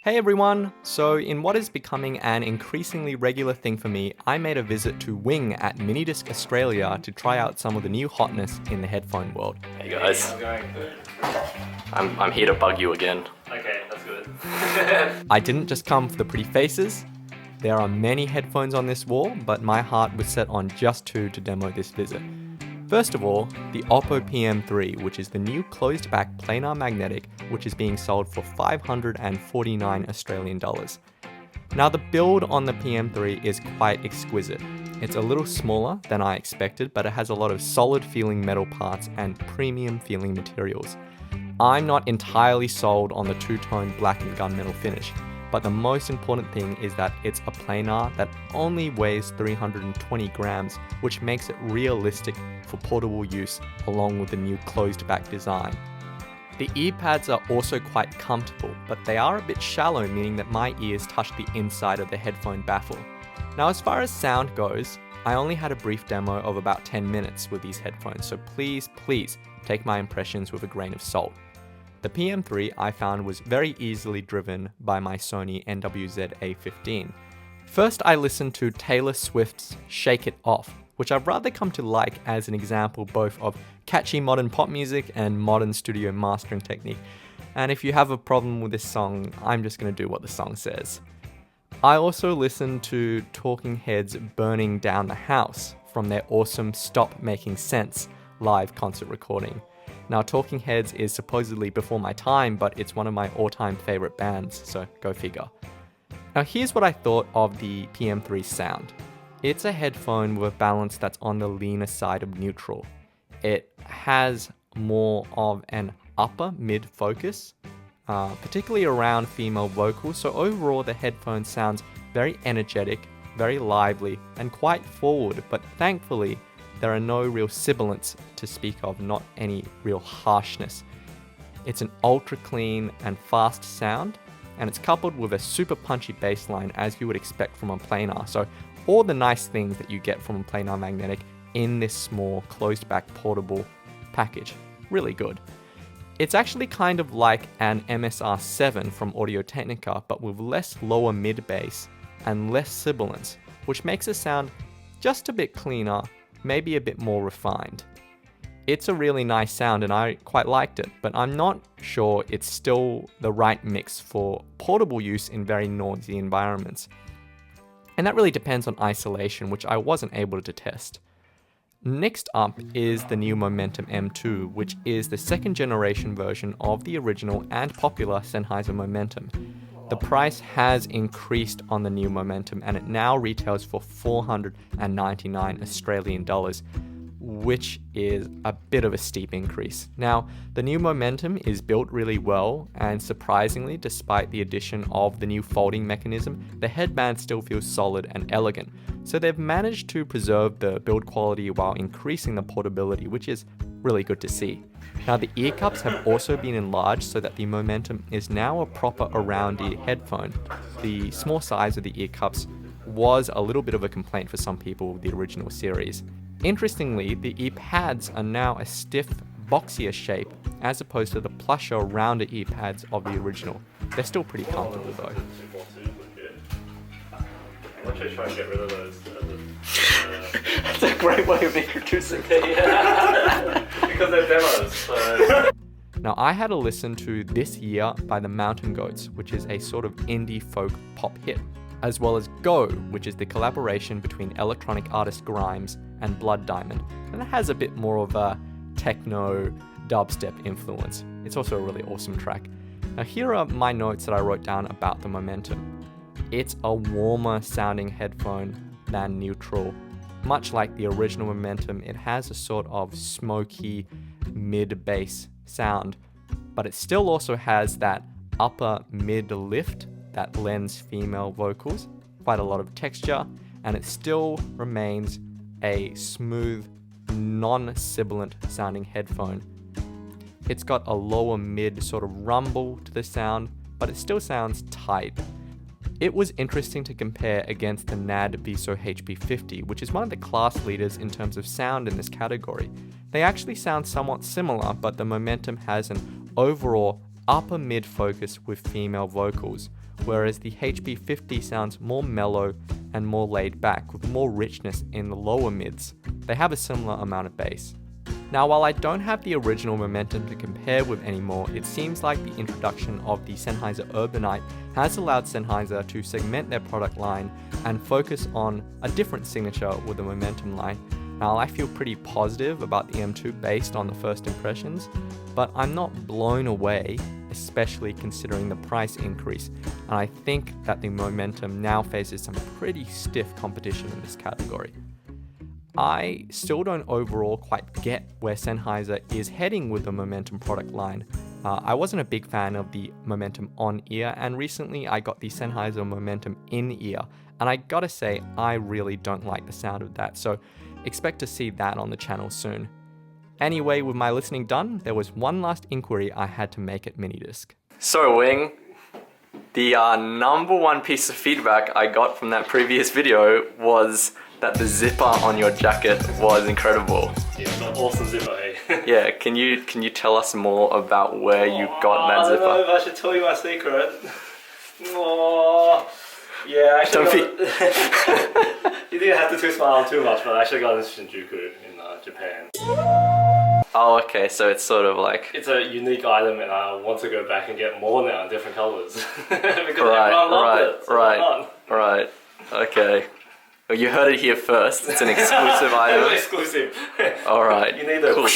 Hey everyone! So in what is becoming an increasingly regular thing for me, I made a visit to Wing at Minidisc Australia to try out some of the new hotness in the headphone world. Hey guys, How's it going? I'm here to bug you again. Okay, that's good. I didn't just come for the pretty faces. There are many headphones on this wall, but my heart was set on just two to demo this visit. First of all, the Oppo PM-3, which is the new closed-back planar magnetic, which is being sold for 549 Australian dollars. Now the build on the PM-3 is quite exquisite. It's a little smaller than I expected, but it has a lot of solid-feeling metal parts and premium-feeling materials. I'm not entirely sold on the two-tone black and gunmetal finish, but the most important thing is that it's a planar that only weighs 320 grams, which makes it realistic for portable use along with the new closed back design. The ear pads are also quite comfortable, but they are a bit shallow, meaning that my ears touch the inside of the headphone baffle. Now as far as sound goes, I only had a brief demo of about 10 minutes with these headphones, so please take my impressions with a grain of salt. The PM-3 I found was very easily driven by my Sony NWZ-A15. First I listened to Taylor Swift's Shake It Off, which I've rather come to like as an example both of catchy modern pop music and modern studio mastering technique. And if you have a problem with this song, I'm just going to do what the song says. I also listened to Talking Heads' Burning Down the House from their awesome Stop Making Sense live concert recording. Now, Talking Heads is supposedly before my time, but it's one of my all-time favorite bands, so go figure. Now, here's what I thought of the PM-3 sound. It's a headphone with a balance that's on the leaner side of neutral. It has more of an upper mid focus, particularly around female vocals, so overall the headphone sounds very energetic, very lively, and quite forward, but thankfully, there are no real sibilants to speak of, not any real harshness. It's an ultra clean and fast sound, and it's coupled with a super punchy bass line as you would expect from a planar. So all the nice things that you get from a planar magnetic in this small closed back portable package. Really good. It's actually kind of like an MSR7 from Audio-Technica, but with less lower mid bass and less sibilants, which makes it sound just a bit cleaner, maybe a bit more refined. It's a really nice sound and I quite liked it, but I'm not sure it's still the right mix for portable use in very noisy environments. And that really depends on isolation, which I wasn't able to test. Next up is the new Momentum M2, which is the second generation version of the original and popular Sennheiser Momentum. The price has increased on the new Momentum and it now retails for 499 Australian dollars, which is a bit of a steep increase. Now, the new Momentum is built really well, and surprisingly, despite the addition of the new folding mechanism, the headband still feels solid and elegant. So they've managed to preserve the build quality while increasing the portability, which is really good to see. Now the ear cups have also been enlarged so that the Momentum is now a proper around ear headphone. The small size of the ear cups was a little bit of a complaint for some people with the original series. Interestingly, the ear pads are now a stiff, boxier shape as opposed to the plusher, rounder ear pads of the original. They're still pretty comfortable though. I'm actually trying to get rid of those. That's a great way of introducing it. Yeah. Because they're demos, so. Now I had a listen to This Year by the Mountain Goats, which is a sort of indie folk pop hit, as well as Go, which is the collaboration between electronic artist Grimes and Blood Diamond, and it has a bit more of a techno dubstep influence. It's also a really awesome track. Now here are my notes that I wrote down about the Momentum. It's a warmer sounding headphone than neutral. Much like the original Momentum, it has a sort of smoky mid-bass sound, but it still also has that upper mid-lift that lends female vocals, quite a lot of texture, and it still remains a smooth, non-sibilant sounding headphone. It's got a lower mid sort of rumble to the sound, but it still sounds tight. It was interesting to compare against the NAD Viso HP50, which is one of the class leaders in terms of sound in this category. They actually sound somewhat similar, but the Momentum has an overall upper mid focus with female vocals, whereas the HP50 sounds more mellow and more laid back with more richness in the lower mids. They have a similar amount of bass. Now, while I don't have the original Momentum to compare with anymore, it seems like the introduction of the Sennheiser Urbanite has allowed Sennheiser to segment their product line and focus on a different signature with the Momentum line. Now, I feel pretty positive about the M2 based on the first impressions, but I'm not blown away, especially considering the price increase, and I think that the Momentum now faces some pretty stiff competition in this category. I still don't overall quite get where Sennheiser is heading with the Momentum product line. I wasn't a big fan of the Momentum on-ear, and recently I got the Sennheiser Momentum in-ear, and I gotta say, I really don't like the sound of that, so expect to see that on the channel soon. Anyway, with my listening done, there was one last inquiry I had to make at Minidisc. So Wing, the number one piece of feedback I got from that previous video was that the zipper on your jacket was incredible. Yeah, it's an awesome zipper, eh? Yeah, can you tell us more about where you got that zipper? I don't know if I should tell you my secret. Oh, yeah, actually you didn't have to twist my arm too much, but I actually got this in Shinjuku in Japan. Oh, okay, so it's sort of like... It's a unique item and I want to go back and get more now in different colours. Because everyone loved it. So right, okay. Well, you heard it here first. It's an exclusive item. It's exclusive. All right. You need a... Cool.